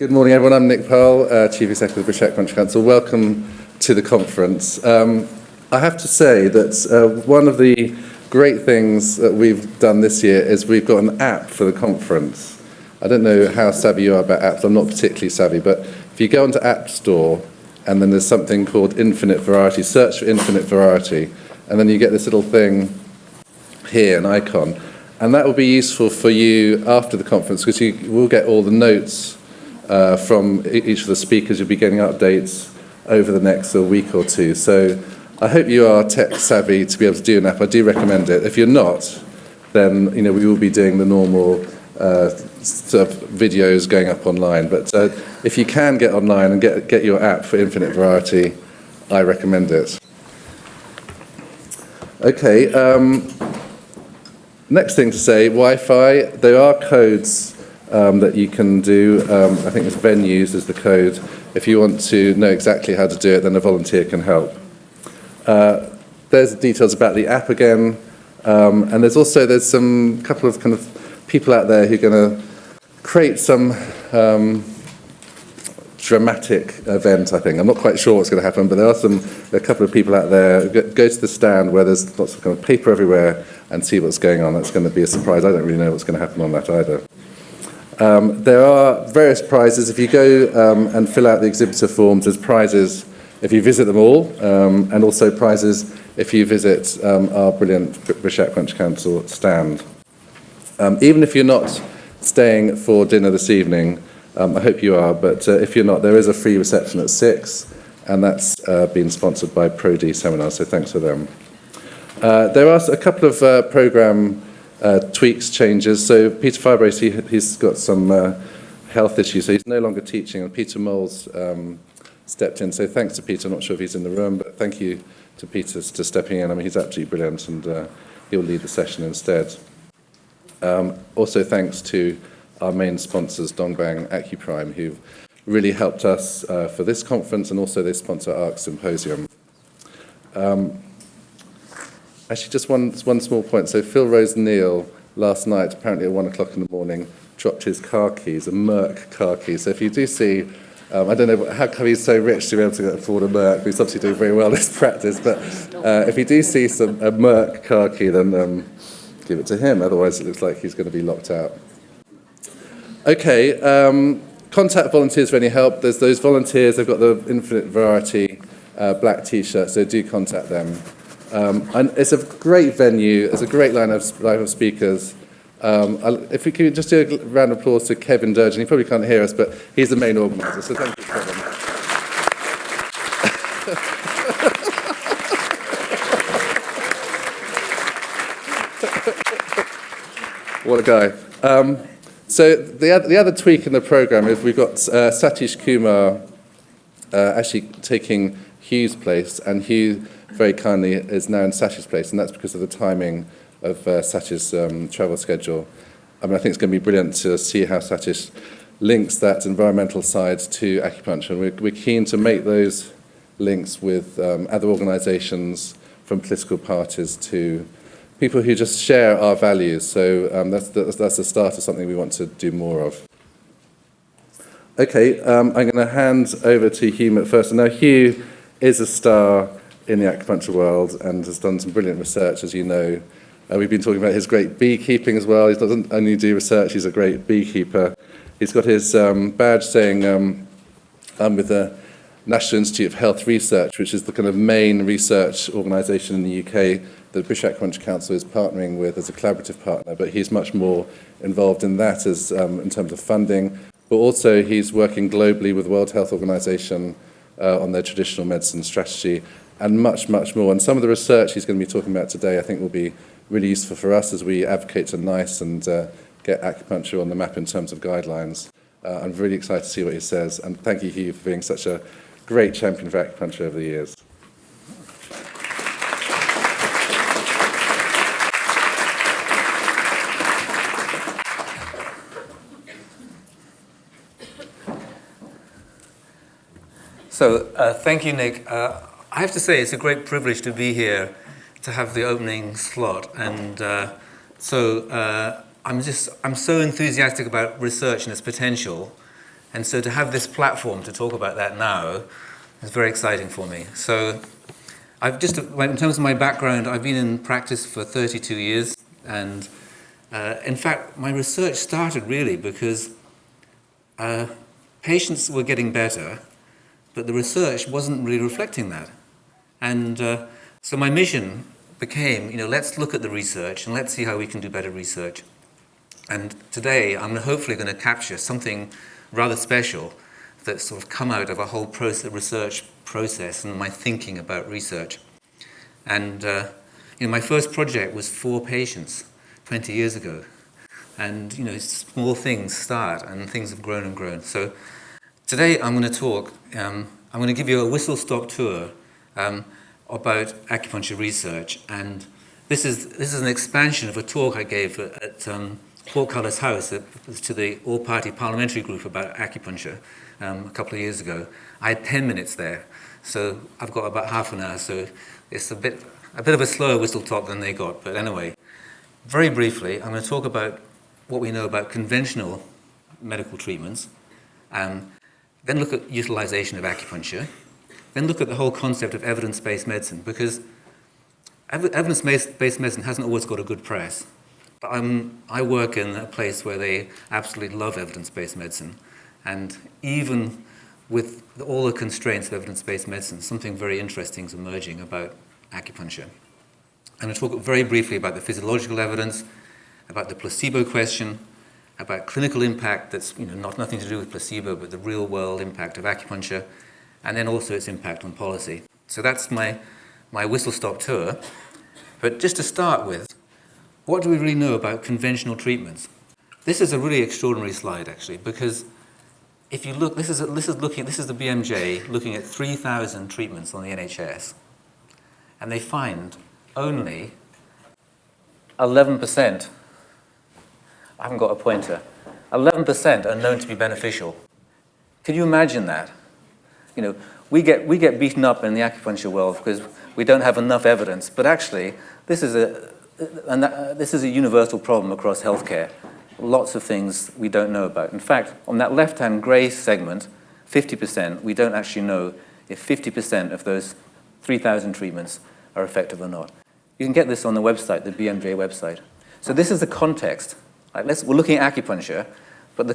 Good morning, everyone. I'm Nick Pearl, Chief Executive of the British Acupuncture Council. Welcome to the conference. I have to say that one of the great things that we've done this year is we've got an app for the conference. I don't know how savvy you are about apps. I'm not particularly savvy, but if you go onto App Store and then there's something called Infinite Variety, search for Infinite Variety, and then you get this little thing here, an icon. And that will be useful for you after the conference because you will get all the notes from each of the speakers. You'll be getting updates over the next week or two. So I hope you are tech savvy to be able to do an app. I do recommend it. If you're not, then we will be doing the normal sort of videos going up online. But if you can get online and get your app for Infinite Variety, I recommend it. Okay. Next thing to say, Wi-Fi. There are codes that you can do. I think it's venues is the code. If you want to know exactly how to do it, then a volunteer can help. There's the details about the app again. And there's some couple of kind of people out there who are going to create some dramatic event, I think. I'm not quite sure what's going to happen, but there are a couple of people out there. Go to the stand where there's lots of kind of paper everywhere and see what's going on. That's going to be a surprise. I don't really know what's going to happen on that either. There are various prizes. If you go and fill out the exhibitor forms, there's prizes if you visit them all, and also prizes if you visit our brilliant British Acupuncture Council stand. Even if you're not staying for dinner this evening, I hope you are, but if you're not, there is a free reception at 6, and that's been sponsored by Pro-D Seminars, so thanks for them. There are a couple of programme tweaks, changes. So Peter Firebrace, he's got some health issues, so he's no longer teaching, and Peter Moles stepped in. So thanks to Peter. I'm not sure if he's in the room, but thank you to Peter for stepping in. I mean, he's absolutely brilliant, and he'll lead the session instead. Also thanks to our main sponsors, Dongbang Acuprime, who've really helped us for this conference, and also they sponsor ARC Symposium. Actually, just one small point. So Phil Rose-Neal last night, apparently at 1 o'clock in the morning, dropped his car keys, a Merc car key. So if you do see, I don't know how come he's so rich to be able to afford a Merc, he's obviously doing very well in this practice, but if you do see a Merc car key, then give it to him. Otherwise, it looks like he's going to be locked out. Okay, contact volunteers for any help. There's those volunteers, they've got the Infinite Variety black T-shirt, so do contact them. And it's a great venue, it's a great lineup of speakers. If we could just do a round of applause to Kevin Durgeon. He probably can't hear us, but he's the main organiser, so thank you, Kevin. What a guy. So the other tweak in the programme is we've got Satish Kumar actually taking Hugh's place, and Hugh very kindly is now in Satish's place, and that's because of the timing of Satish's travel schedule. I mean, I think it's going to be brilliant to see how Satish links that environmental side to acupuncture. And we're keen to make those links with other organisations, from political parties to people who just share our values. So that's the start of something we want to do more of. Okay, I'm going to hand over to Hugh MacPherson. Now, Hugh is a star in the acupuncture world and has done some brilliant research, as you know. We've been talking about his great beekeeping as well. He doesn't only do research, he's a great beekeeper. He's got his badge saying, I'm with the National Institute of Health Research, which is the kind of main research organisation in the UK that the British Acupuncture Council is partnering with as a collaborative partner, but he's much more involved in that as in terms of funding. But also he's working globally with the World Health Organization on their traditional medicine strategy, and much, much more. And some of the research he's going to be talking about today, I think, will be really useful for us as we advocate to NICE and get acupuncture on the map in terms of guidelines. I'm really excited to see what he says. And thank you, Hugh, for being such a great champion for acupuncture over the years. So thank you, Nick. I have to say it's a great privilege to be here to have the opening slot, and I'm so enthusiastic about research and its potential And so to have this platform to talk about that now is very exciting for me. So in terms of my background, I've been in practice for 32 years. And in fact, my research started really because patients were getting better, but the research wasn't really reflecting that. And so my mission became, let's look at the research and let's see how we can do better research. And today, I'm hopefully going to capture something rather special that's sort of come out of a whole research process and my thinking about research. And my first project was 4 patients 20 years ago. And small things start, and things have grown and grown. So today, I'm going to talk. I'm going to give you a whistle-stop tour about acupuncture research, and this is an expansion of a talk I gave at Portcullis House to the all-party parliamentary group about acupuncture a couple of years ago. I had 10 minutes there, so I've got about half an hour, so it's a bit of a slower whistle-top than they got. But anyway, very briefly, I'm going to talk about what we know about conventional medical treatments, then look at utilization of acupuncture, then look at the whole concept of evidence-based medicine, because evidence-based medicine hasn't always got a good press. But I work in a place where they absolutely love evidence-based medicine, and even with all the constraints of evidence-based medicine, something very interesting is emerging about acupuncture. I'm going to talk very briefly about the physiological evidence, about the placebo question, about clinical impact that's nothing to do with placebo, but the real-world impact of acupuncture, and then also its impact on policy. So that's my whistle-stop tour. But just to start with, what do we really know about conventional treatments? This is a really extraordinary slide, actually, because if you look, this is the BMJ looking at 3,000 treatments on the NHS, and they find only 11%. I haven't got a pointer. 11% are known to be beneficial. Can you imagine that? We get beaten up in the acupuncture world because we don't have enough evidence. But actually, this is a universal problem across healthcare. Lots of things we don't know about. In fact, on that left-hand grey segment, 50%, we don't actually know if 50% of those 3,000 treatments are effective or not. You can get this on the website, the BMJ website. So this is the context. We're looking at acupuncture, but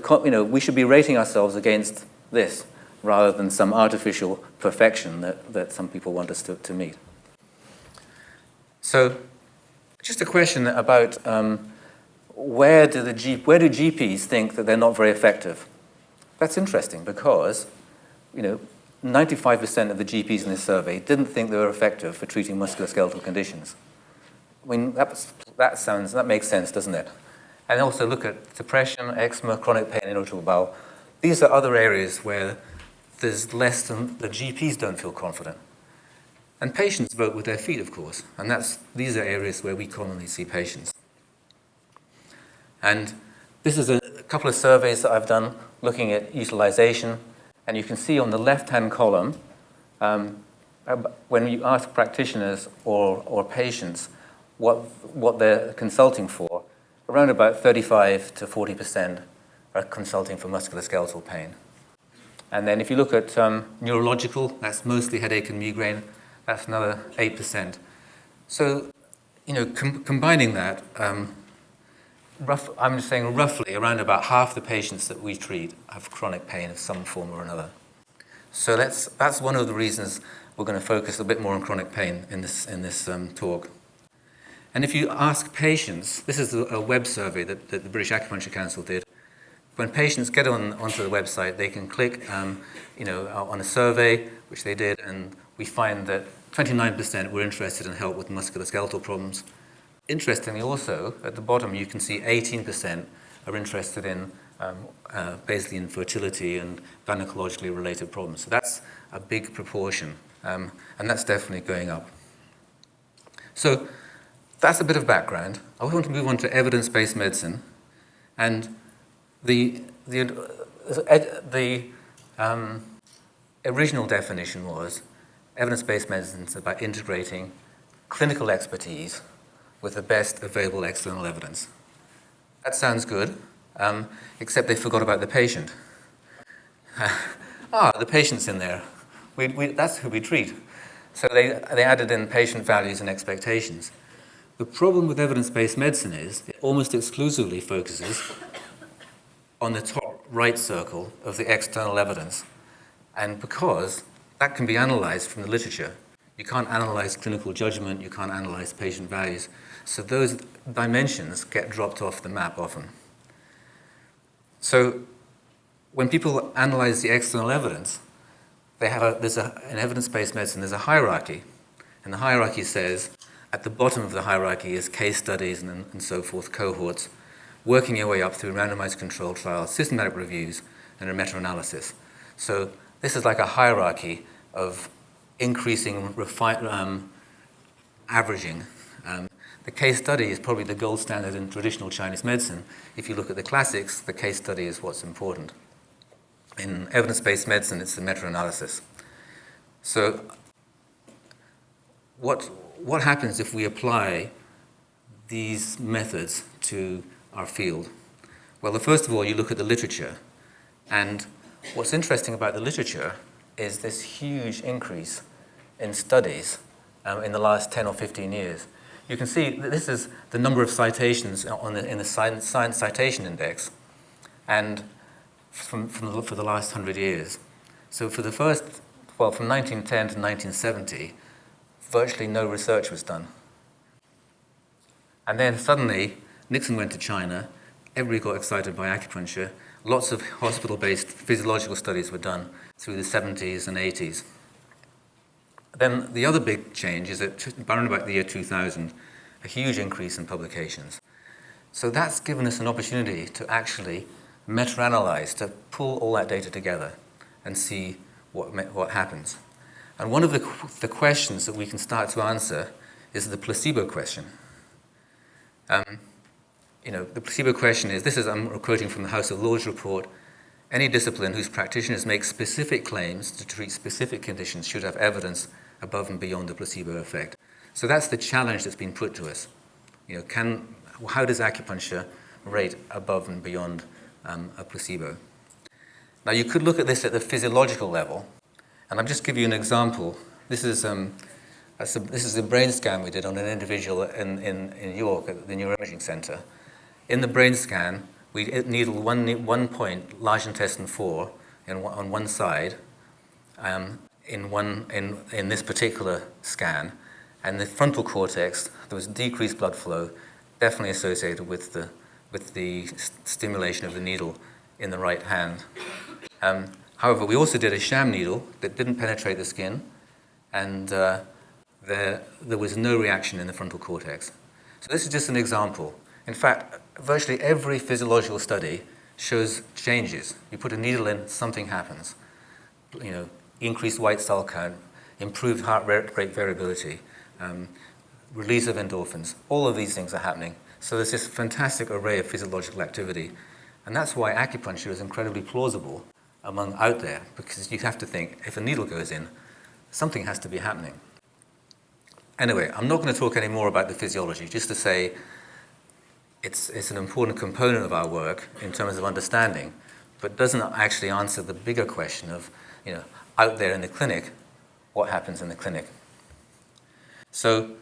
we should be rating ourselves against this rather than some artificial perfection that some people want us to meet. So, just a question about where do GPs think that they're not very effective? That's interesting because 95% of the GPs in this survey didn't think they were effective for treating musculoskeletal conditions. I mean, that makes sense, doesn't it? And also look at depression, eczema, chronic pain, irritable bowel. These are other areas where there's less than the GPs don't feel confident. And patients vote with their feet, of course, and these are areas where we commonly see patients. And this is a couple of surveys that I've done looking at utilization, and you can see on the left-hand column, when you ask practitioners or patients what they're consulting for, around about 35 to 40% are consulting for musculoskeletal pain. And then if you look at neurological, that's mostly headache and migraine, that's another 8%. So, combining that, I'm just saying roughly around about half the patients that we treat have chronic pain of some form or another. So that's one of the reasons we're going to focus a bit more on chronic pain in this talk. And if you ask patients, this is a web survey that the British Acupuncture Council did. When patients get onto the website, they can click on a survey, which they did, and we find that 29% were interested in help with musculoskeletal problems. Interestingly also, at the bottom you can see 18% are interested in basically in fertility and gynecologically related problems. So that's a big proportion, and that's definitely going up. So that's a bit of background. I want to move on to evidence-based medicine, and the original definition was evidence-based medicine is about integrating clinical expertise with the best available external evidence. That sounds good, except they forgot about the patient. The patient's in there. That's who we treat. So they added in patient values and expectations. The problem with evidence-based medicine is it almost exclusively focuses on the top right circle of the external evidence. And because that can be analyzed from the literature, you can't analyze clinical judgment, you can't analyze patient values. So those dimensions get dropped off the map often. So when people analyze the external evidence, in evidence-based medicine, there's a hierarchy. And the hierarchy says, at the bottom of the hierarchy is case studies and so forth, cohorts, working your way up through randomized controlled trials, systematic reviews, and a meta-analysis. So this is like a hierarchy of increasing, averaging. The case study is probably the gold standard in traditional Chinese medicine. If you look at the classics, the case study is what's important. In evidence-based medicine, it's the meta-analysis. So what happens if we apply these methods to our field? Well, first of all, you look at the literature. And what's interesting about the literature is this huge increase in studies in the last 10 or 15 years. You can see that this is the number of citations in the Science Citation Index, and for the last 100 years. So from 1910 to 1970, virtually no research was done. And then suddenly, Nixon went to China, everybody got excited by acupuncture, lots of hospital-based physiological studies were done through the 70s and 80s. Then the other big change is that around about the year 2000, a huge increase in publications. So that's given us an opportunity to actually meta-analyze, to pull all that data together and see what happens. And one of the questions that we can start to answer is the placebo question. The placebo question is, I'm quoting from the House of Lords report, any discipline whose practitioners make specific claims to treat specific conditions should have evidence above and beyond the placebo effect. So that's the challenge that's been put to us. How does acupuncture rate above and beyond a placebo? Now you could look at this at the physiological level, and I'll just give you an example. This is a brain scan we did on an individual in New York at the Neuroimaging Center. In the brain scan, we needled one point, large intestine 4, on one side, in this particular scan, and the frontal cortex, there was decreased blood flow, definitely associated with the stimulation of the needle in the right hand. However, we also did a sham needle that didn't penetrate the skin, and there was no reaction in the frontal cortex. So this is just an example. In fact, virtually every physiological study shows changes. You put a needle in, something happens. Increased white cell count, improved heart rate variability, release of endorphins. All of these things are happening. So there's this fantastic array of physiological activity. And that's why acupuncture is incredibly plausible out there, because you have to think, if a needle goes in, something has to be happening. Anyway, I'm not going to talk any more about the physiology, just to say it's an important component of our work in terms of understanding, but doesn't actually answer the bigger question of, out there in the clinic, what happens in the clinic. So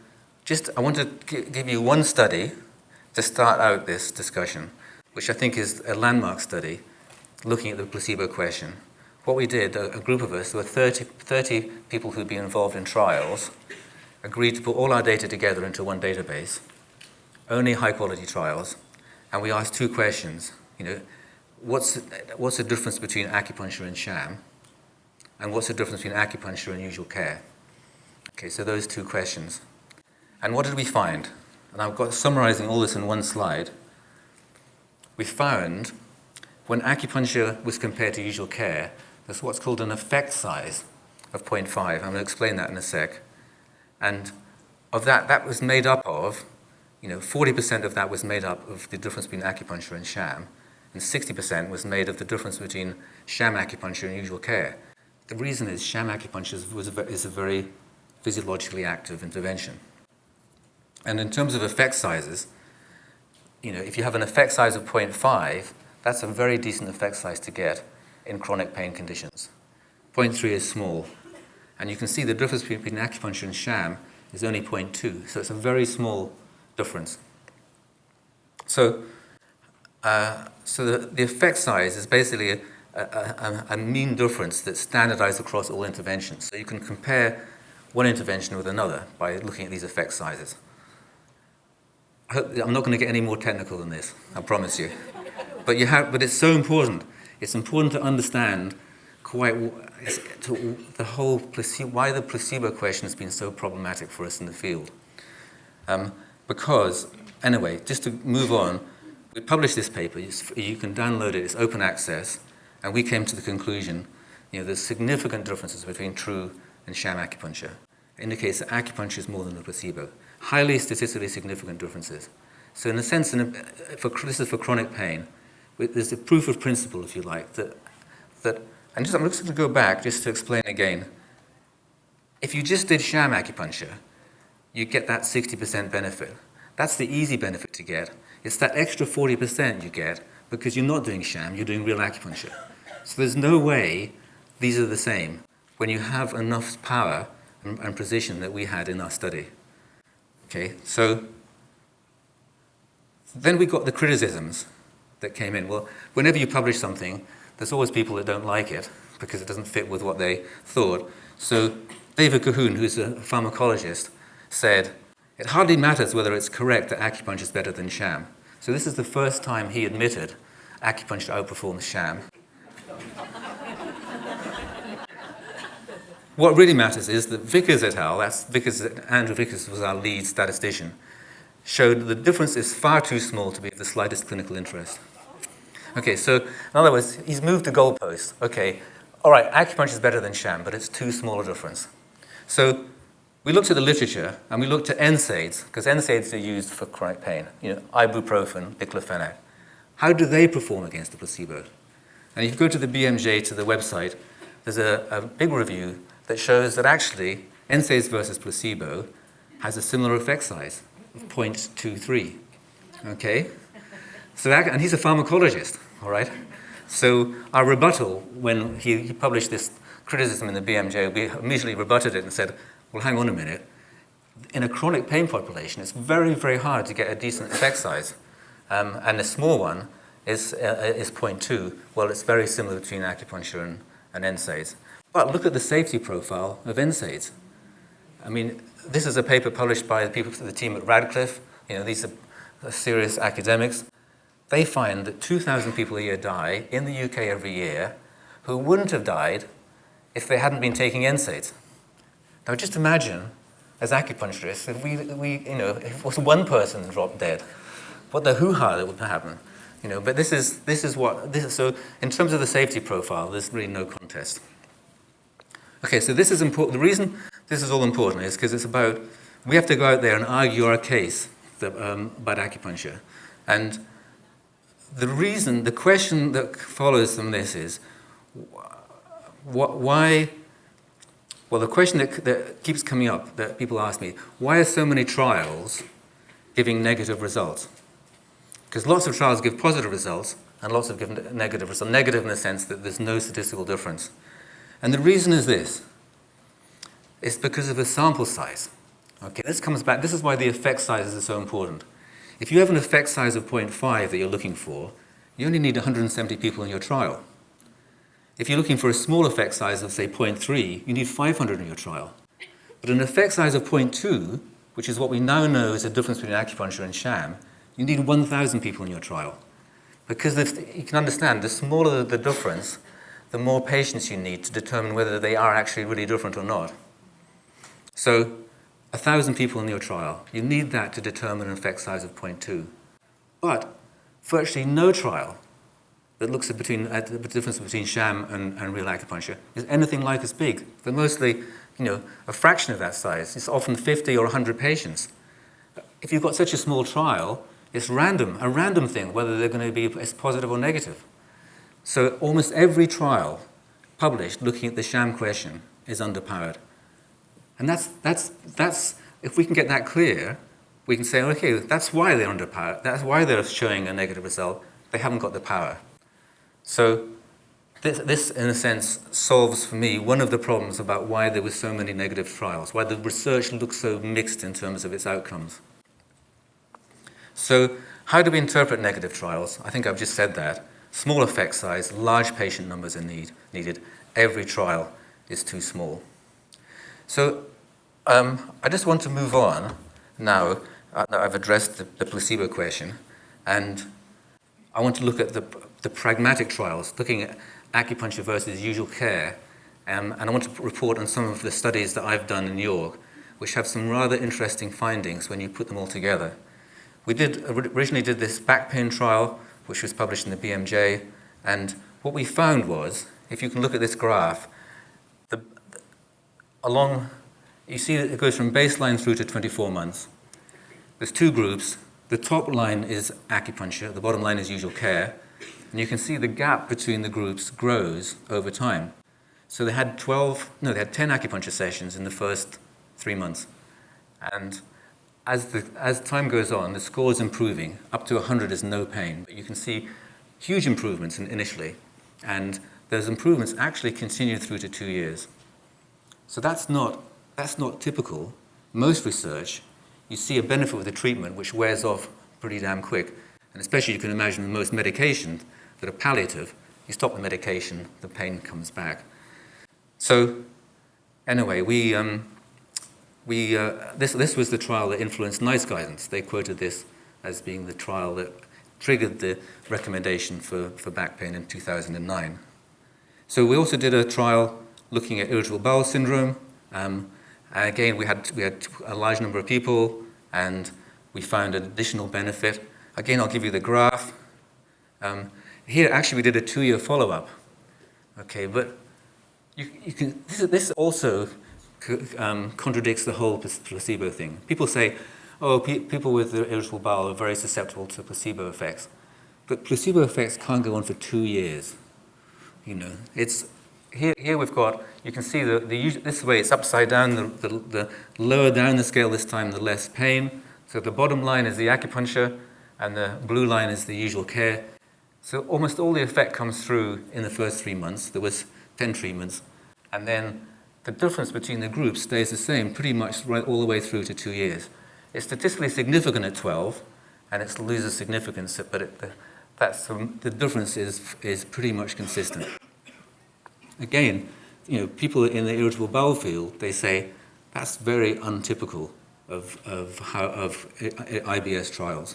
I want to give you one study to start out this discussion, which I think is a landmark study looking at the placebo question. What we did, a group of us, there were 30 people who'd been involved in trials, agreed to put all our data together into one database, only high-quality trials, and we asked two questions. What's the difference between acupuncture and sham? And what's the difference between acupuncture and usual care? Okay, so those two questions. And what did we find? And I've got summarizing all this in one slide. We found when acupuncture was compared to usual care, there's what's called an effect size of 0.5. I'm going to explain that in a sec. And of that was made up of, 40% of that was made up of the difference between acupuncture and sham, and 60% was made of the difference between sham acupuncture and usual care. The reason is sham acupuncture is a very physiologically active intervention. And in terms of effect sizes, if you have an effect size of 0.5, that's a very decent effect size to get. in chronic pain conditions. 0.3 is small. And you can see the difference between acupuncture and sham is only 0.2. So it's a very small difference. So the effect size is basically a mean difference that's standardized across all interventions. So you can compare one intervention with another by looking at these effect sizes. I'm not going to get any more technical than this, I promise you. But it's so important. It's important to understand why the placebo question has been so problematic for us in the field. Because, anyway, just to move on, we published this paper. You can download it. It's open access. And we came to the conclusion, there's significant differences between true and sham acupuncture. It indicates that acupuncture is more than a placebo. Highly statistically significant differences. So in a sense, this is for chronic pain. There's a proof of principle, if you like, I'm just going to go back just to explain again. If you just did sham acupuncture, you get that 60% benefit. That's the easy benefit to get. It's that extra 40% you get because you're not doing sham, you're doing real acupuncture. So there's no way these are the same when you have enough power and precision that we had in our study. Okay, so then we got the criticisms that came in. Well, whenever you publish something, there's always people that don't like it because it doesn't fit with what they thought. So David Cahoon, who's a pharmacologist, said, it hardly matters whether it's correct that acupuncture is better than sham. So this is the first time he admitted acupuncture outperforms sham. What really matters is that Vickers et al., Andrew Vickers was our lead statistician, showed that the difference is far too small to be of the slightest clinical interest. Okay, so in other words, he's moved the goalpost. Okay, all right, acupuncture is better than sham, but it's too small a difference. So we looked at the literature, and we looked at NSAIDs, because NSAIDs are used for chronic pain, ibuprofen, diclofenac. How do they perform against the placebo? And if you go to the BMJ, to the website, there's a big review that shows that actually NSAIDs versus placebo has a similar effect size of 0.23. Okay? So and he's a pharmacologist, all right? So our rebuttal, when he published this criticism in the BMJ, we immediately rebutted it and said, well, hang on a minute. In a chronic pain population, it's very, very hard to get a decent effect size. And a small one is 0.2. Well, it's very similar between acupuncture and NSAIDs. But look at the safety profile of NSAIDs. I mean, this is a paper published by the team at Radcliffe. These are serious academics. They find that 2,000 people a year die in the UK every year who wouldn't have died if they hadn't been taking NSAIDs. Now, just imagine, as acupuncturists, if it was one person dropped dead, what the hoo-ha that would happen. But this is so in terms of the safety profile, there's really no contest. Okay, so this is important. The reason this is all important is because it's about, we have to go out there and argue our case about acupuncture. And the question that follows from this is, why? Well, the question that keeps coming up, that people ask me, why are so many trials giving negative results? Because lots of trials give positive results, and lots of give negative results. Negative in the sense that there's no statistical difference. And the reason is this. It's because of the sample size. Okay, this comes back. This is why the effect sizes are so important. If you have an effect size of 0.5 that you're looking for, you only need 170 people in your trial. If you're looking for a small effect size of, say, 0.3, you need 500 in your trial. But an effect size of 0.2, which is what we now know is the difference between acupuncture and sham, you need 1,000 people in your trial. Because you can understand, the smaller the difference, the more patients you need to determine whether they are actually really different or not. So 1,000 people in your trial, you need that to determine an effect size of 0.2. But virtually no trial that looks at the difference between sham and real acupuncture is anything like as big. They're mostly, a fraction of that size. It's often 50 or 100 patients. If you've got such a small trial, it's a random thing, whether they're going to be as positive or negative. So almost every trial published looking at the sham question is underpowered. And that's if we can get that clear, we can say, okay, that's why they're underpowered. That's why they're showing a negative result. They haven't got the power. So this, in a sense, solves for me one of the problems about why there were so many negative trials, why the research looks so mixed in terms of its outcomes. So how do we interpret negative trials? I think I've just said that. Small effect size, large patient numbers are needed. Every trial is too small. So I just want to move on now. I've addressed the placebo question, and I want to look at the pragmatic trials, looking at acupuncture versus usual care, and I want to report on some of the studies that I've done in New York, which have some rather interesting findings when you put them all together. We originally did this back pain trial, which was published in the BMJ, and what we found was, if you can look at this graph, you see that it goes from baseline through to 24 months. There's two groups. The top line is acupuncture, the bottom line is usual care, and you can see the gap between the groups grows over time. So they had 10 acupuncture sessions in the first 3 months. And as time goes on, the score is improving. Up to 100 is no pain, but you can see huge improvements initially. And those improvements actually continue through to 2 years. So that's not typical. Most research, you see a benefit with the treatment which wears off pretty damn quick. And especially you can imagine most medications that are palliative, you stop the medication, the pain comes back. So anyway, this was the trial that influenced NICE guidance. They quoted this as being the trial that triggered the recommendation for back pain in 2009. So we also did a trial looking at irritable bowel syndrome. Again, we had a large number of people, and we found an additional benefit. Again, I'll give you the graph. Here, actually, we did a 2-year follow-up. Okay, but this also contradicts the whole placebo thing. People say, oh, people with irritable bowel are very susceptible to placebo effects. But placebo effects can't go on for 2 years. You know, it's here we've got, you can see this way it's upside down, the lower down the scale this time, the less pain. So the bottom line is the acupuncture, and the blue line is the usual care. So almost all the effect comes through in the first 3 months. There was 10 treatments. And then the difference between the groups stays the same pretty much right all the way through to 2 years. It's statistically significant at 12, and it loses significance, but the difference is pretty much consistent. Again, you know, people in the irritable bowel field, they say that's very untypical of IBS trials.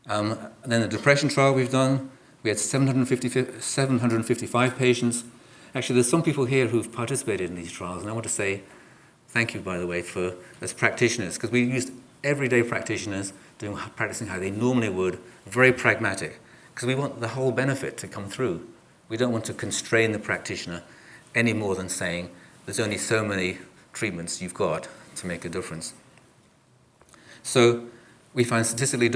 And then the depression trial we've done, we had 755 patients. Actually, there's some people here who've participated in these trials, and I want to say thank you, by the way, as practitioners, because we used everyday practitioners practicing how they normally would, very pragmatic, because we want the whole benefit to come through. We don't want to constrain the practitioner any more than saying there's only so many treatments you've got to make a difference. So we find statistically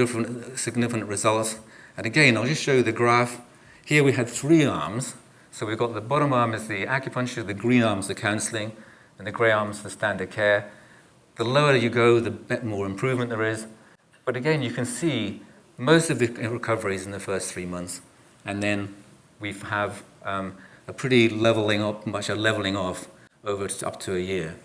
significant results. And again, I'll just show you the graph. Here we had 3 arms. So we've got the bottom arm is the acupuncture, the green arm is the counseling, and the gray arm is the standard care. The lower you go, the more improvement there is. But again, you can see most of the recoveries in the first 3 months. And then we have a pretty leveling off over up to a year.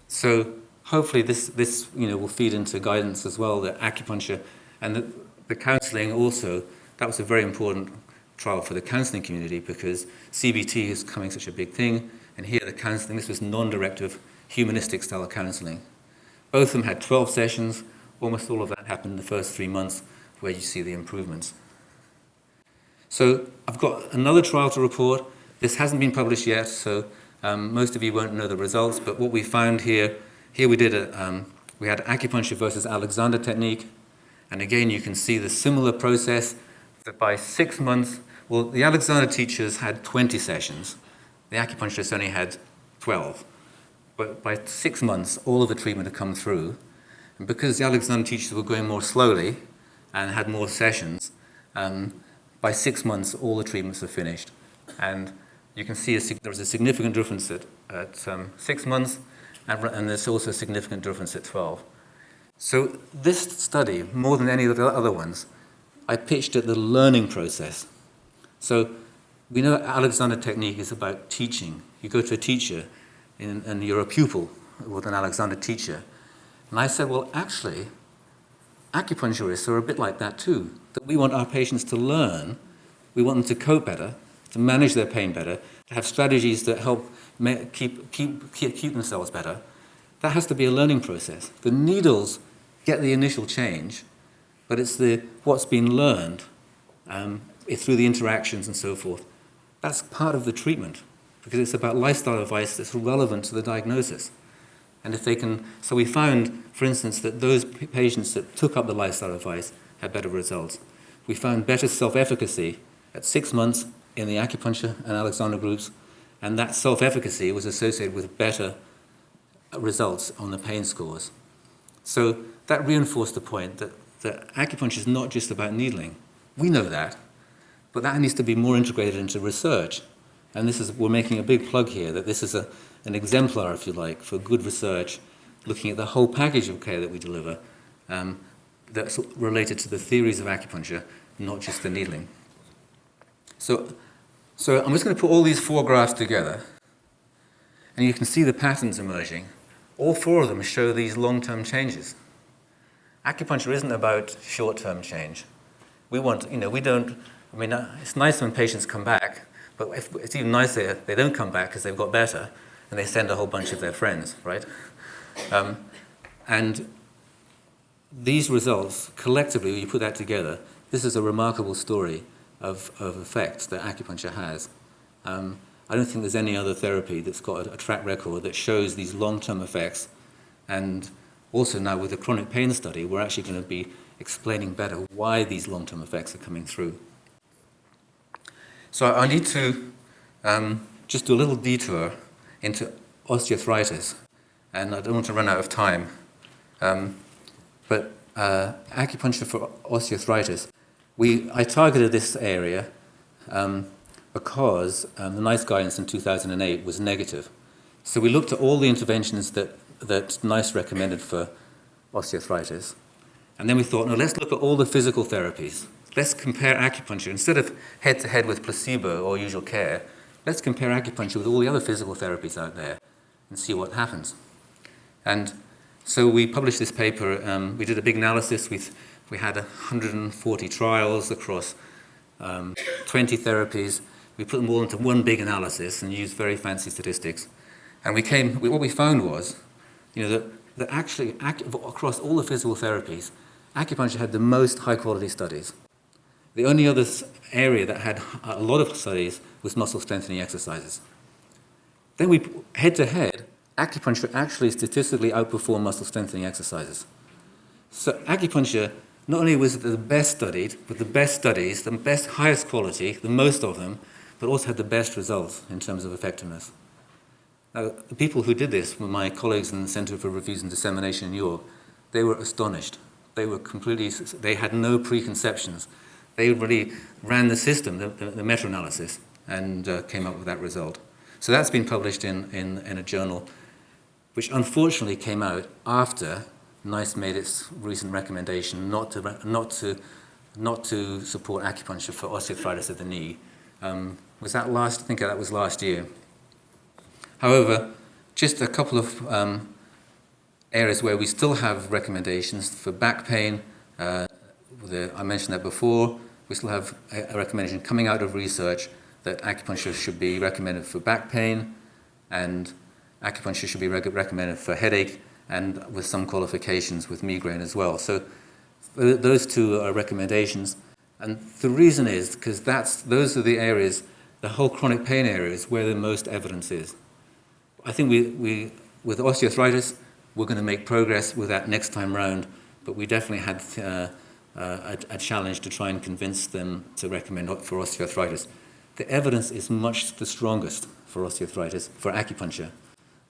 So hopefully this will feed into guidance as well, the acupuncture and the counseling also. That was a very important trial for the counseling community because CBT is becoming such a big thing, and here the counseling, this was non-directive, humanistic style counseling. Both of them had 12 sessions. Almost all of that happened in the first 3 months where you see the improvements. So I've got another trial to report. This hasn't been published yet, so most of you won't know the results, but what we found here we did we had acupuncture versus Alexander technique, and again you can see the similar process that by 6 months, well, the Alexander teachers had 20 sessions, the acupuncturists only had 12, but by 6 months all of the treatment had come through, and because the Alexander teachers were going more slowly and had more sessions, by 6 months all the treatments were finished, and you can see there was a significant difference at 6 months, and there's also a significant difference at 12. So this study, more than any of the other ones, I pitched at the learning process. So we know Alexander technique is about teaching. You go to a teacher and you're a pupil with an Alexander teacher. And I said, well, actually, acupuncturists are a bit like that too, that we want our patients to learn, we want them to cope better, to manage their pain better, to have strategies that help keep themselves better. That has to be a learning process. The needles get the initial change, but it's what's been learned through the interactions and so forth. That's part of the treatment, because it's about lifestyle advice that's relevant to the diagnosis. And if they can, so we found, for instance, that those patients that took up the lifestyle advice had better results. We found better self-efficacy at 6 months in the acupuncture and Alexander groups, and that self-efficacy was associated with better results on the pain scores. So that reinforced the point that acupuncture is not just about needling. We know that, but that needs to be more integrated into research. And we're making a big plug here that this is an exemplar, if you like, for good research, looking at the whole package of care that we deliver that's related to the theories of acupuncture, not just the needling. So I'm just going to put all these 4 graphs together, and you can see the patterns emerging. All 4 of them show these long-term changes. Acupuncture isn't about short-term change. It's nice when patients come back, but it's even nicer if they don't come back because they've got better, and they send a whole bunch of their friends, right? And these results, collectively, when you put that together, this is a remarkable story of effects that acupuncture has. I don't think there's any other therapy that's got a track record that shows these long-term effects. And also now with the chronic pain study, we're actually going to be explaining better why these long-term effects are coming through. So I need to just do a little detour into osteoarthritis, and I don't want to run out of time. But acupuncture for osteoarthritis, I targeted this area because the NICE guidance in 2008 was negative. So we looked at all the interventions that NICE recommended for osteoarthritis, and then we thought, no, let's look at all the physical therapies. Let's compare acupuncture. Instead of head-to-head with placebo or usual care, let's compare acupuncture with all the other physical therapies out there and see what happens. And so we published this paper. We did a big analysis. We had 140 trials across 20 therapies. We put them all into one big analysis and used very fancy statistics. And what we found was, that actually across all the physical therapies, acupuncture had the most high-quality studies. The only other area that had a lot of studies was muscle strengthening exercises. Then head-to-head, acupuncture actually statistically outperformed muscle strengthening exercises. So acupuncture not only was the best studied, with the best studies, the best, highest quality, the most of them, but also had the best results in terms of effectiveness. Now, the people who did this were my colleagues in the Center for Reviews and Dissemination in Europe. They were astonished. They had no preconceptions. They really ran the system, the meta-analysis, and came up with that result. So that's been published in a journal, which unfortunately came out after NICE made its recent recommendation not to support acupuncture for osteoarthritis of the knee. Was that I think that was last year. However, just a couple of areas where we still have recommendations for back pain. I mentioned that before. We still have a recommendation coming out of research that acupuncture should be recommended for back pain, and acupuncture should be recommended for headache, and with some qualifications with migraine as well. So those 2 are recommendations. And the reason is because those are the areas, the whole chronic pain areas, where the most evidence is. I think we with osteoarthritis, we're going to make progress with that next time round, but we definitely had a challenge to try and convince them to recommend for osteoarthritis. The evidence is much the strongest for osteoarthritis, for acupuncture,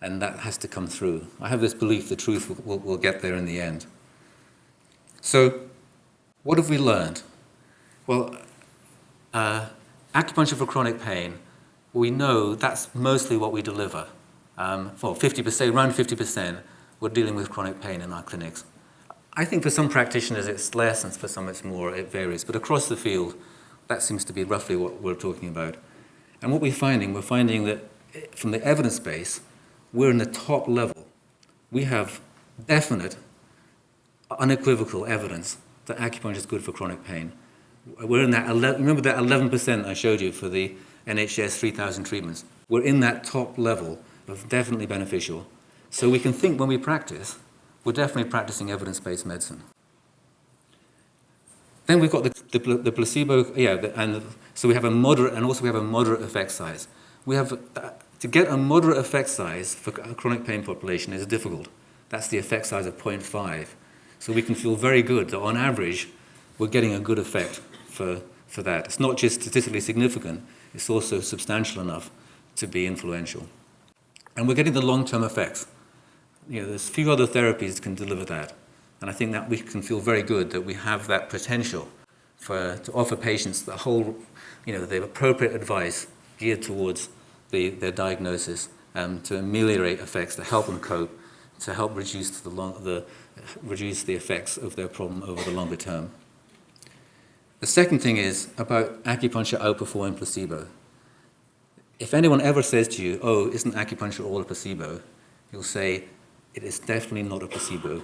and that has to come through. I have this belief the truth will get there in the end. So, what have we learned? Well, acupuncture for chronic pain, we know that's mostly what we deliver. For 50%, around 50%, we're dealing with chronic pain in our clinics. I think for some practitioners it's less, and for some it's more, it varies. But across the field, That seems to be roughly what we're talking about. And what we're finding that from the evidence base, we're in the top level. We have definite, unequivocal evidence that acupuncture is good for chronic pain. We're in that, remember that 11% I showed you for the NHS 3,000 treatments? We're in that top level of definitely beneficial. So we can think when we practice, we're definitely practicing evidence-based medicine. Then we've got the placebo, and so we have a moderate, and also we have a moderate effect size. We have, to get a moderate effect size for a chronic pain population is difficult. That's the effect size of 0.5. So we can feel very good that on average, we're getting a good effect for that. It's not just statistically significant, it's also substantial enough to be influential. And we're getting the long-term effects. There's few other therapies that can deliver that. And I think that we can feel very good that we have that potential to offer patients the whole, the appropriate advice geared towards their diagnosis, to ameliorate effects, to help them cope, to help reduce the effects of their problem over the longer term. The second thing is about acupuncture outperforming placebo. If anyone ever says to you, oh, isn't acupuncture all a placebo? You'll say, it is definitely not a placebo.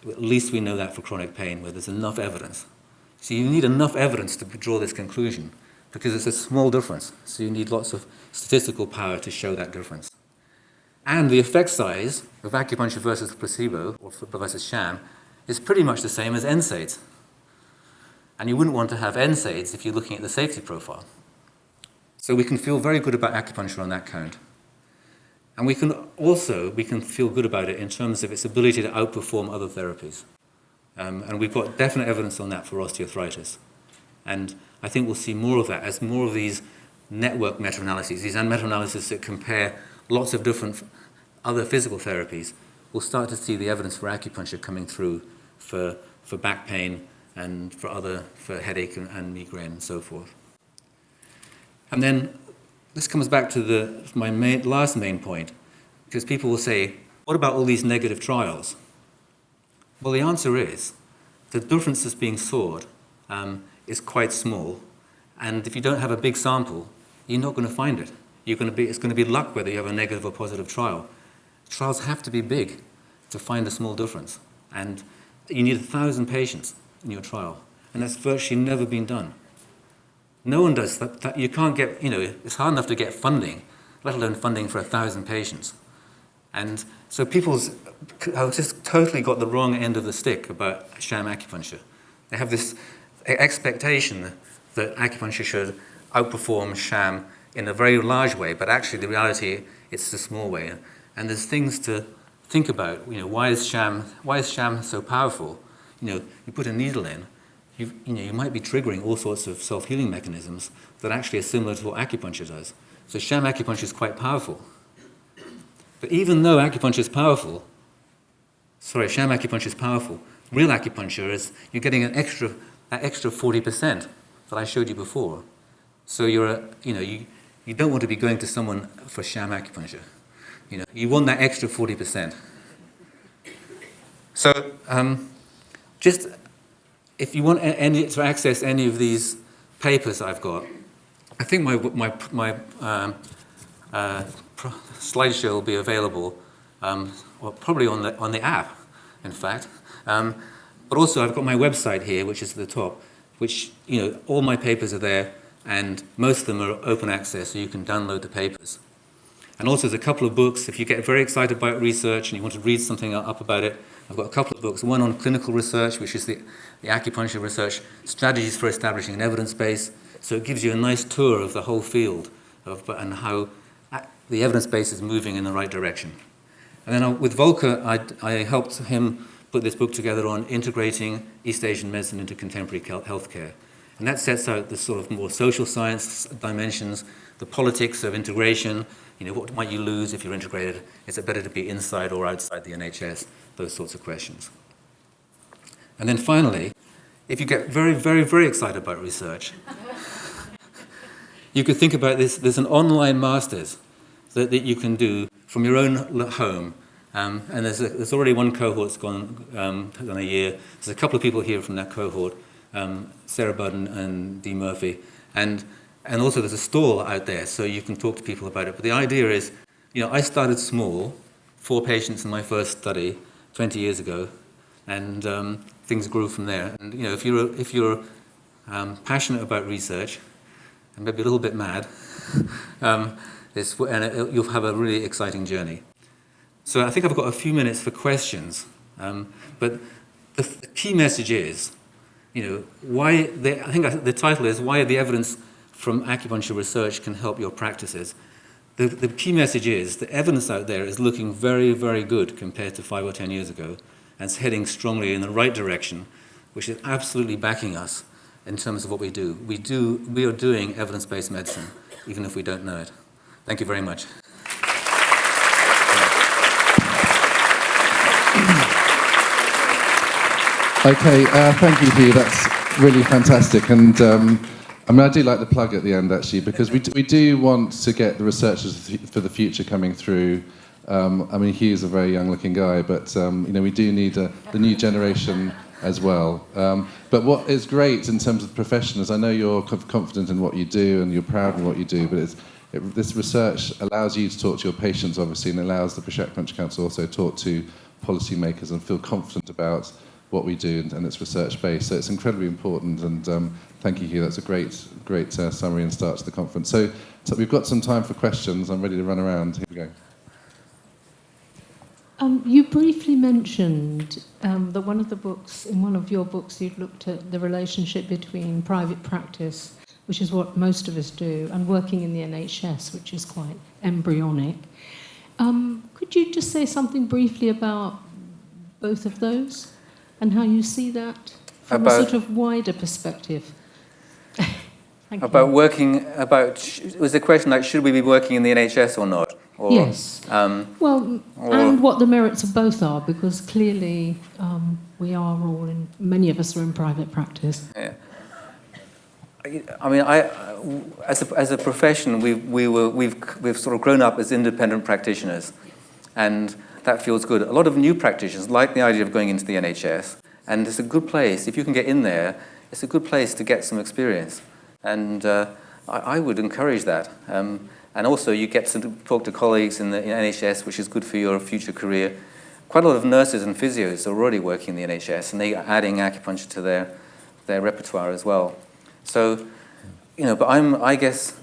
At least we know that for chronic pain, where there's enough evidence. So you need enough evidence to draw this conclusion, because it's a small difference. So you need lots of statistical power to show that difference. And the effect size of acupuncture versus placebo, or versus sham, is pretty much the same as NSAIDs. And you wouldn't want to have NSAIDs if you're looking at the safety profile. So we can feel very good about acupuncture on that count. And we can feel good about it in terms of its ability to outperform other therapies. And we've got definite evidence on that for osteoarthritis. And I think we'll see more of that as more of these network meta-analyses, these meta-analyses that compare lots of different other physical therapies. We'll start to see the evidence for acupuncture coming through for back pain and for headache and migraine and so forth. And then this comes back to my last main point, because people will say, what about all these negative trials? Well, the answer is, the difference that's being sought is quite small, and if you don't have a big sample, you're not going to find it. It's going to be luck whether you have a negative or positive trial. Trials have to be big to find a small difference, and you need 1,000 patients in your trial, and that's virtually never been done. No one does that. You can't get, it's hard enough to get funding, let alone funding for 1,000 patients. And so people have just totally got the wrong end of the stick about sham acupuncture. They have this expectation that acupuncture should outperform sham in a very large way, but actually the reality, it's a small way. And there's things to think about. Why is sham so powerful? You put a needle in, you might be triggering all sorts of self-healing mechanisms that actually are similar to what acupuncture does. So sham acupuncture is quite powerful. But even though sham acupuncture is powerful, real acupuncture is, you're getting that extra 40% that I showed you before. So you don't want to be going to someone for sham acupuncture. You want that extra 40%. So just if you want to access any of these papers I've got, I think my slideshow will be available, probably on the app, in fact. But also I've got my website here, which is at the top, which all my papers are there, and most of them are open access, so you can download the papers. And also there's a couple of books. If you get very excited about research and you want to read something up about it, I've got a couple of books. One on clinical research, which is the acupuncture research, strategies for establishing an evidence base. So it gives you a nice tour of the whole field and how the evidence base is moving in the right direction. And then with Volker, I helped him put this book together on integrating East Asian medicine into contemporary healthcare. And that sets out the sort of more social science dimensions, the politics of integration. What might you lose if you're integrated? Is it better to be inside or outside the NHS? Those sorts of questions. And then finally, if you get very, very, very excited about research, you could think about this. There's an online master's that you can do from your own home. And there's already one cohort that's gone a year. There's a couple of people here from that cohort, Sarah Budden and Dee Murphy. And also there's a stall out there, so you can talk to people about it. But the idea is, I started small, 4 patients in my first study 20 years ago, and things grew from there. And if you're passionate about research, and maybe a little bit mad, you'll have a really exciting journey. So I think I've got a few minutes for questions, but the key message is, I think the title is "Why the Evidence from Acupuncture Research Can Help Your Practices." The key message is the evidence out there is looking very, very good compared to 5 or 10 years ago, and it's heading strongly in the right direction, which is absolutely backing us in terms of what we do. We are doing evidence-based medicine, even if we don't know it. Thank you very much. Okay, thank you, Hugh. That's really fantastic. And I do like the plug at the end, actually, because we do want to get the researchers for the future coming through. Hugh's a very young-looking guy, but we do need the new generation as well. But what is great in terms of the profession is I know you're confident in what you do and you're proud of what you do, but this research allows you to talk to your patients, obviously, and allows the British Acupuncture Council also to talk to policymakers and feel confident about what we do, and it's research-based. So it's incredibly important, and thank you, Hugh. That's a great summary and start to the conference. So we've got some time for questions. I'm ready to run around. Here we go. You briefly mentioned that in one of your books, you'd looked at the relationship between private practice, which is what most of us do, and working in the NHS, which is quite embryonic. Could you just say something briefly about both of those and how you see that from a sort of wider perspective? Was the question like, should we be working in the NHS or not? Or, yes. And what the merits of both are, because clearly many of us are in private practice. Yeah. As a profession, we've sort of grown up as independent practitioners, and that feels good. A lot of new practitioners like the idea of going into the NHS, and it's a good place, if you can get in there, it's a good place to get some experience. And I would encourage that. And also you get to talk to colleagues in the NHS, which is good for your future career. Quite a lot of nurses and physios are already working in the NHS, and they are adding acupuncture to their repertoire as well. So, but I guess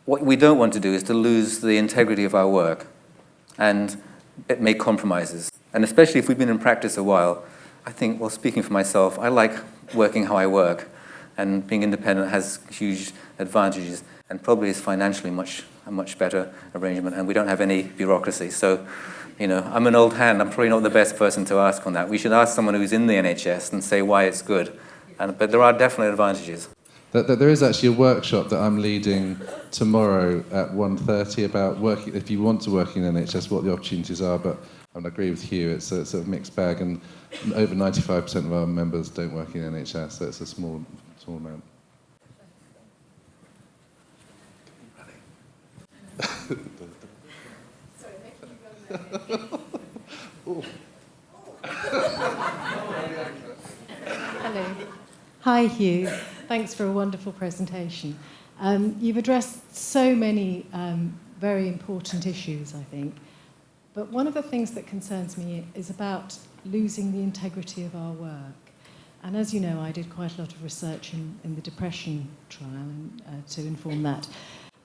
what we don't want to do is to lose the integrity of our work and make compromises. And especially if we've been in practice a while, I think, well, speaking for myself, I like working how I work, and being independent has huge advantages and probably is financially a much better arrangement, and we don't have any bureaucracy. So, I'm an old hand. I'm probably not the best person to ask on that. We should ask someone who's in the NHS and say why it's good. But there are definitely advantages. There is actually a workshop that I'm leading tomorrow at 1:30 about working, if you want to work in NHS, what the opportunities are. But I agree with Hugh, it's a mixed bag, and over 95% of our members don't work in NHS, so it's a small amount. Sorry, making you run Hello. Hi, Hugh. Thanks for a wonderful presentation. You've addressed so many very important issues, I think. But one of the things that concerns me is about losing the integrity of our work. And as you know, I did quite a lot of research in the depression trial to inform that.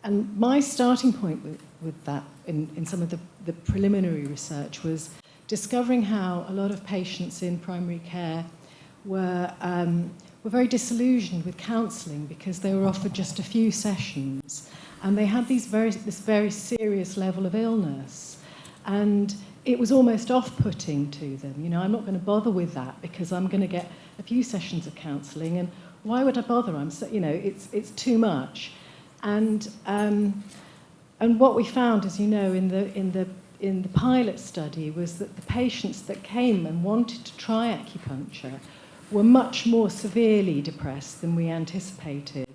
And my starting point with that, in some of the preliminary research, was discovering how a lot of patients in primary care were very disillusioned with counselling because they were offered just a few sessions, and they had this very serious level of illness, and it was almost off-putting to them. I'm not going to bother with that because I'm going to get a few sessions of counselling, and why would I bother? It's too much. And what we found, as you know, in the pilot study, was that the patients that came and wanted to try acupuncture were much more severely depressed than we anticipated.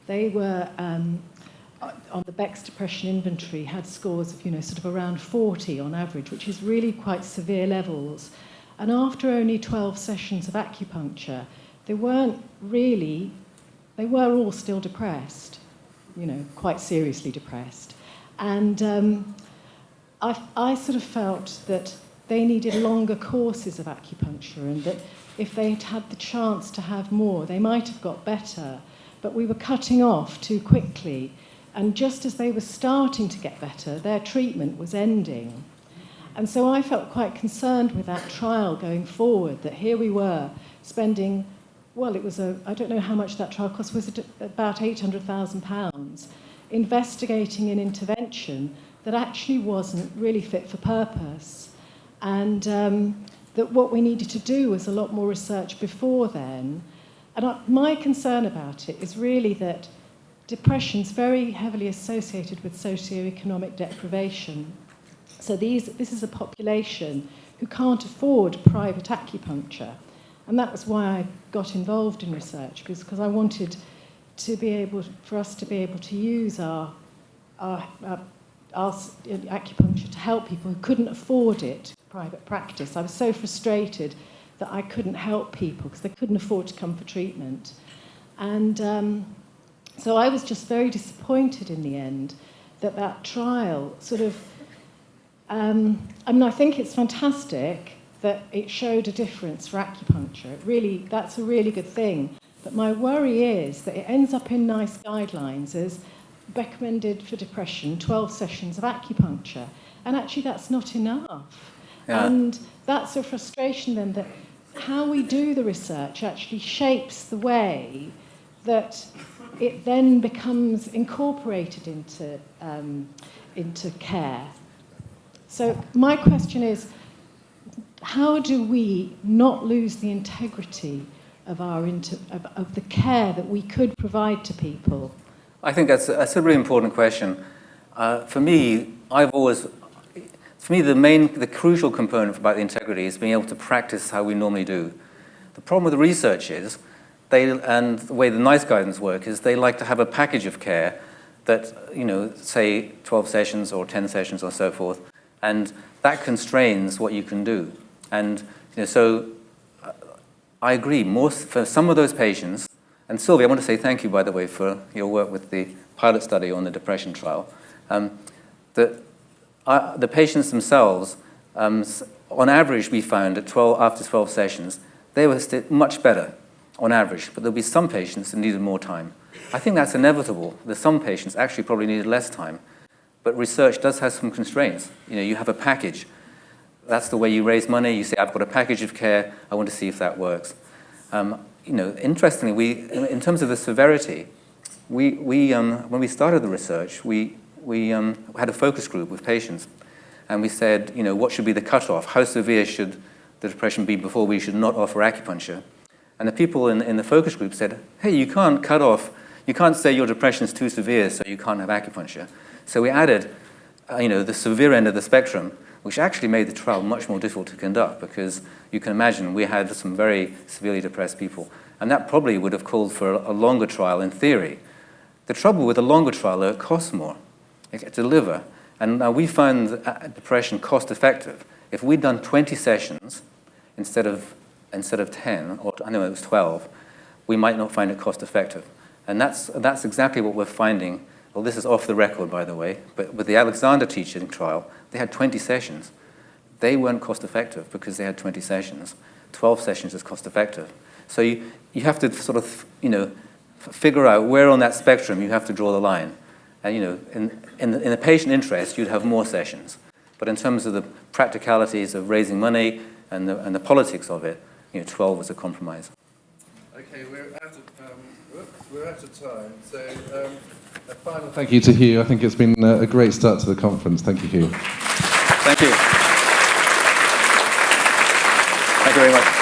They were, on the Beck's Depression Inventory, had scores of, sort of around 40 on average, which is really quite severe levels. And after only 12 sessions of acupuncture, they weren't really they were all still depressed, quite seriously depressed. And I sort of felt that they needed longer courses of acupuncture, and that if they had had the chance to have more, they might have got better. But we were cutting off too quickly. And just as they were starting to get better, their treatment was ending. And so I felt quite concerned with that trial going forward, that here we were spending, well, I don't know how much that trial cost, was it about £800,000, investigating an intervention that actually wasn't really fit for purpose. And that what we needed to do was a lot more research before then. And my concern about it is really that depression's very heavily associated with socioeconomic deprivation. So this is a population who can't afford private acupuncture. And that was why I got involved in research, because I wanted for us to be able to use our acupuncture to help people who couldn't afford it, private practice. I was so frustrated that I couldn't help people because they couldn't afford to come for treatment. And so I was just very disappointed in the end that trial sort of, I think it's fantastic that it showed a difference for acupuncture. That's a really good thing. But my worry is that it ends up in NICE guidelines as recommended for depression, 12 sessions of acupuncture. And actually that's not enough. Yeah. And that's a frustration then, that how we do the research actually shapes the way that it then becomes incorporated into care. So my question is, how do we not lose the integrity of of the care that we could provide to people? I think that's a really important question. For me, the crucial component about the integrity is being able to practice how we normally do. The problem with the research is, and the way the NICE guidance work is, they like to have a package of care that, say 12 sessions or 10 sessions or so forth, and that constrains what you can do. And so I agree, for some of those patients, and Sylvia, I want to say thank you, by the way, for your work with the pilot study on the depression trial. The patients themselves, on average, we found after 12 sessions, they were still much better on average, but there'll be some patients that needed more time. I think that's inevitable. There's some patients actually probably needed less time, but research does have some constraints. You have a package. That's the way you raise money. You say, I've got a package of care. I want to see if that works. Interestingly, in terms of the severity, when we started the research, we had a focus group with patients, and we said, what should be the cutoff? How severe should the depression be before we should not offer acupuncture? And the people in the focus group said, hey, you can't cut off, you can't say your depression is too severe, so you can't have acupuncture. So we added, the severe end of the spectrum, which actually made the trial much more difficult to conduct, because you can imagine we had some very severely depressed people. And that probably would have called for a longer trial in theory. The trouble with a longer trial, though, it costs more to deliver. And now we found depression cost effective. If we'd done 20 sessions instead of 10, or I know it was 12, we might not find it cost effective. And that's exactly what we're finding. Well, this is off the record, by the way, but with the Alexander teaching trial, they had 20 sessions. They weren't cost effective because they had 20 sessions. 12 sessions is cost effective. So you have to sort of, figure out where on that spectrum you have to draw the line. And, in the patient interest, you'd have more sessions. But in terms of the practicalities of raising money and the politics of it, 12 was a compromise. Okay, we're out of time. So a final thank you to Hugh. I think it's been a great start to the conference. Thank you, Hugh. Thank you. Thank you very much.